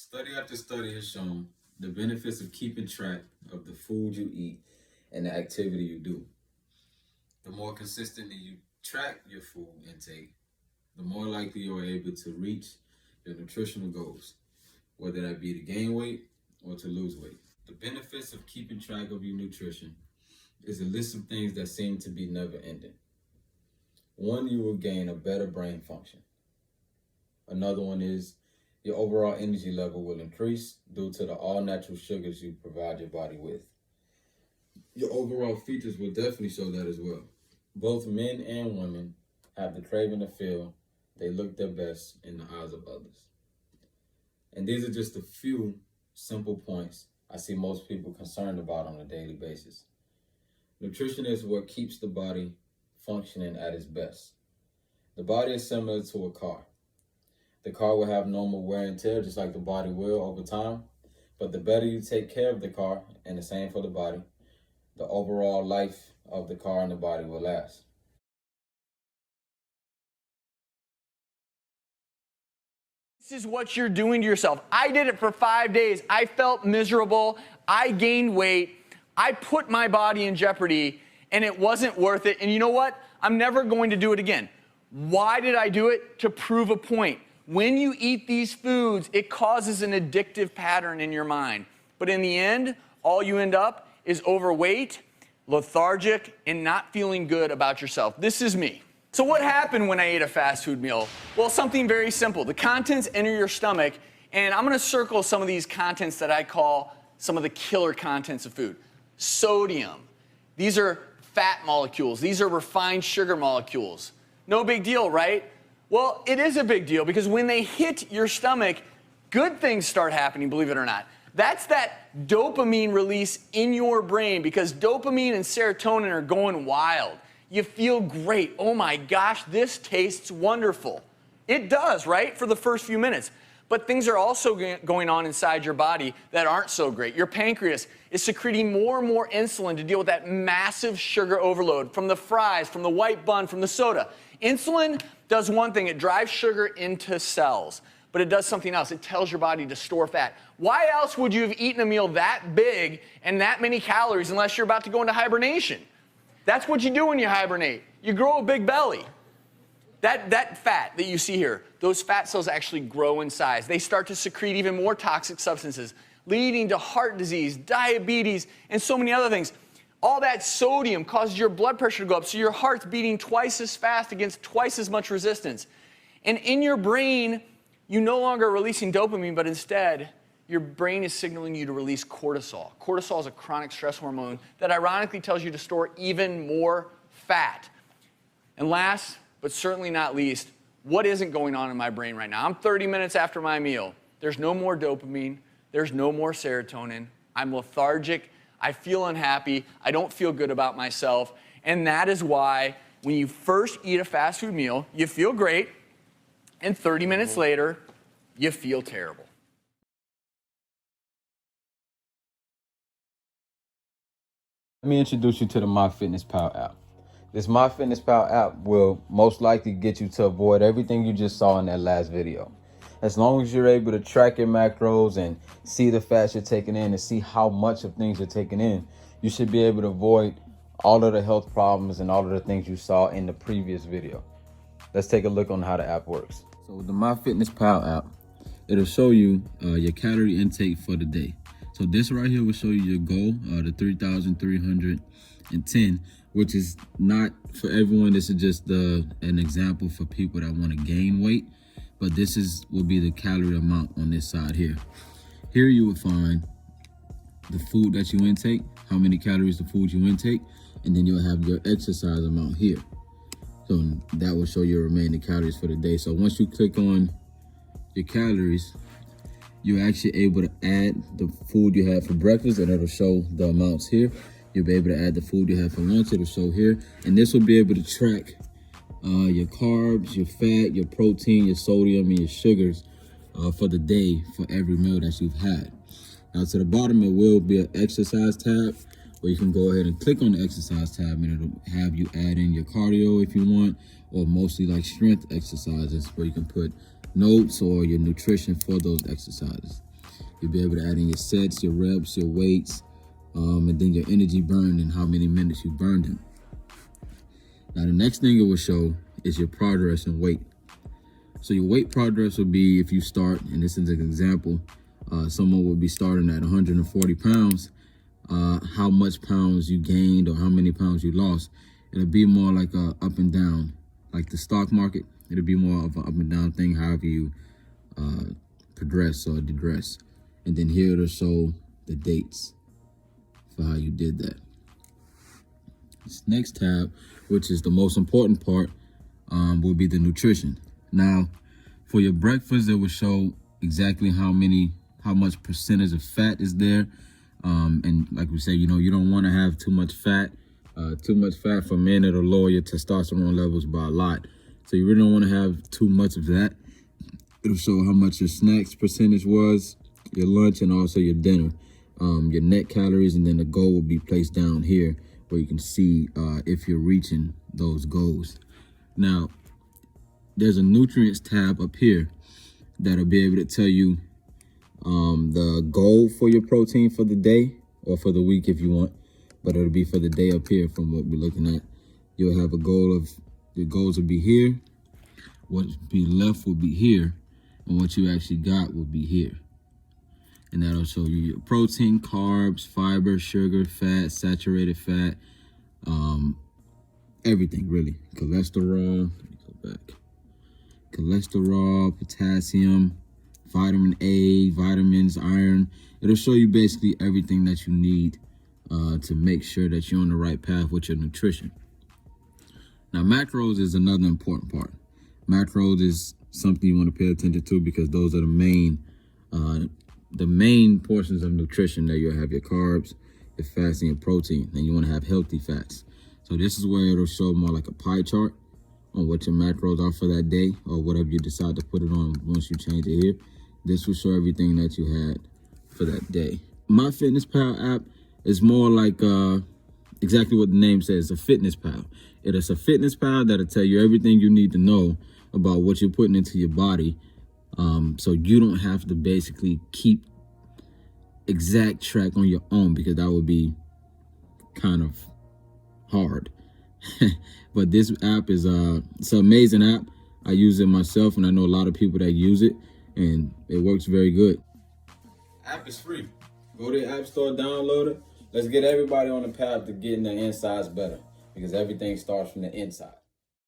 Study after study has shown the benefits of keeping track of the food you eat and the activity you do. The more consistently you track your food intake, the more likely you are able to reach your nutritional goals, whether that be to gain weight or to lose weight. The benefits of keeping track of your nutrition is a list of things that seem to be never ending. One, you will gain a better brain function. Another one is your overall energy level will increase due to the all-natural sugars you provide your body with. Your overall features will definitely show that as well. Both men and women have the craving to feel they look their best in the eyes of others. And these are just a few simple points I see most people concerned about on a daily basis. Nutrition is what keeps the body functioning at its best. The body is similar to a car. The car will have normal wear and tear, just like the body will over time. But the better you take care of the car, and the same for the body, the overall life of the car and the body will last. This is what you're doing to yourself. I did it for 5 days. I felt miserable. I gained weight. I put my body in jeopardy, and it wasn't worth it. And you know what? I'm never going to do it again. Why did I do it? To prove a point. When you eat these foods, it causes an addictive pattern in your mind. But in the end, all you end up is overweight, lethargic, and not feeling good about yourself. This is me. So what happened when I ate a fast food meal? Well, something very simple. The contents enter your stomach, and I'm going to circle some of these contents that I call some of the killer contents of food. Sodium. These are fat molecules. These are refined sugar molecules. No big deal, right? Well, it is a big deal because when they hit your stomach, good things start happening, believe it or not. That's that dopamine release in your brain because dopamine and serotonin are going wild. You feel great. Oh my gosh, this tastes wonderful. It does, right? For the first few minutes. But things are also going on inside your body that aren't so great. Your pancreas is secreting more and more insulin to deal with that massive sugar overload from the fries, from the white bun, from the soda. Insulin does one thing. It drives sugar into cells. But it does something else. It tells your body to store fat. Why else would you have eaten a meal that big and that many calories unless you're about to go into hibernation? That's what you do when you hibernate. You grow a big belly. That fat that you see here, those fat cells actually grow in size. They start to secrete even more toxic substances, leading to heart disease, diabetes, and so many other things. All that sodium causes your blood pressure to go up, so your heart's beating twice as fast against twice as much resistance. And in your brain, you no longer are releasing dopamine, but instead, your brain is signaling you to release cortisol. Cortisol is a chronic stress hormone that ironically tells you to store even more fat. And last, but certainly not least, what isn't going on in my brain right now? I'm 30 minutes after my meal. There's no more dopamine. There's no more serotonin. I'm lethargic. I feel unhappy. I don't feel good about myself. And that is why when you first eat a fast food meal, you feel great. And 30 minutes later, you feel terrible. Let me introduce you to the MyFitnessPal app. This MyFitnessPal app will most likely get you to avoid everything you just saw in that last video. As long as you're able to track your macros and see the fats you're taking in and see how much of things you're taking in, you should be able to avoid all of the health problems and all of the things you saw in the previous video. Let's take a look on how the app works. So with the MyFitnessPal app, it'll show you your calorie intake for the day. So this right here will show you your goal, the 3,310, which is not for everyone. This is just an example for people that want to gain weight. But this will be the calorie amount on this side here. Here you will find the food that you intake, how many calories the food you intake, and then you'll have your exercise amount here. So that will show your remaining calories for the day. So once you click on your calories, you're actually able to add the food you had for breakfast, and it'll show the amounts here. You'll be able to add the food you had for lunch, it'll show here. And this will be able to track your carbs, your fat, your protein, your sodium, and your sugars for the day for every meal that you've had. Now to the bottom, it will be an exercise tab where you can go ahead and click on the exercise tab, and it'll have you add in your cardio if you want, or mostly like strength exercises where you can put notes or your nutrition for those exercises. You'll be able to add in your sets, your reps, your weights, and then your energy burned and how many minutes you burned in. Now, the next thing it will show is your progress in weight. So your weight progress will be if you start, and this is an example, someone will be starting at 140 pounds, how much pounds you gained or how many pounds you lost. It'll be more like a up and down, like the stock market. It'll be more of an up and down thing, however you progress or digress. And then here it'll show the dates for how you did that. This next tab, which is the most important part, will be the nutrition. Now, for your breakfast, it will show exactly how much percentage of fat is there. And like we say, you don't want to have too much fat. Too much fat for men, it'll lower your testosterone levels by a lot. So you really don't want to have too much of that. It'll show how much your snacks percentage was, your lunch, and also your dinner, your net calories, and then the goal will be placed down here where you can see if you're reaching those goals. Now, there's a nutrients tab up here that'll be able to tell you the goal for your protein for the day or for the week if you want, but it'll be for the day up here from what we're looking at. You'll have a goal of, your goals will be here, what'll be left will be here, and what you actually got will be here. And that'll show you your protein, carbs, fiber, sugar, fat, saturated fat, everything really. Cholesterol, let me go back. Cholesterol, potassium, vitamin A, vitamins, iron. It'll show you basically everything that you need to make sure that you're on the right path with your nutrition. Now, macros is another important part. Macros is something you want to pay attention to because those are the main portions of nutrition that you'll have your carbs, your fats, and your protein, and you want to have healthy fats. So this is where it'll show more like a pie chart on what your macros are for that day or whatever you decide to put it on once you change it here. This will show everything that you had for that day. MyFitnessPal app is more like exactly what the name says, a fitness pal. It is a fitness pal that'll tell you everything you need to know about what you're putting into your body, so you don't have to basically keep exact track on your own because that would be kind of hard. But this app is it's an amazing app. I use it myself, and I know a lot of people that use it, and it works very good. App is free. Go to the App Store, download it. Let's get everybody on the path to getting their insides better because everything starts from the inside.